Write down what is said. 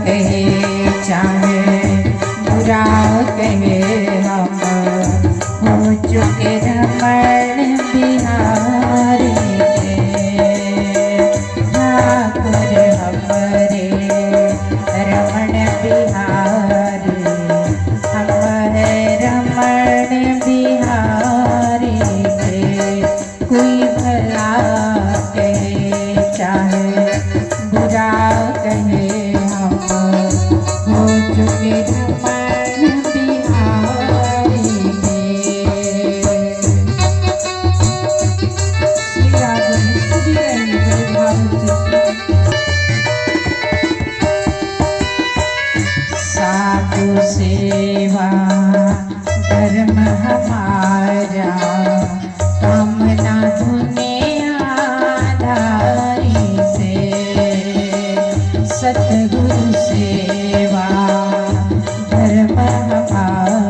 कहे चाहे बुरा कहे हम हो चुके रमण बिहारी के। ठाकुर हमरे रमण बिहारी, हम है रमण बिहारी के। कोई भला कहे चाहे बुरा कहे हम हो चुके रमण बिहारी के। श्री राधे श्री रही साधु सेवा धर्म हमारा, कामना दुनियादारी से। सतगुरु सेवा धर्म हमारा,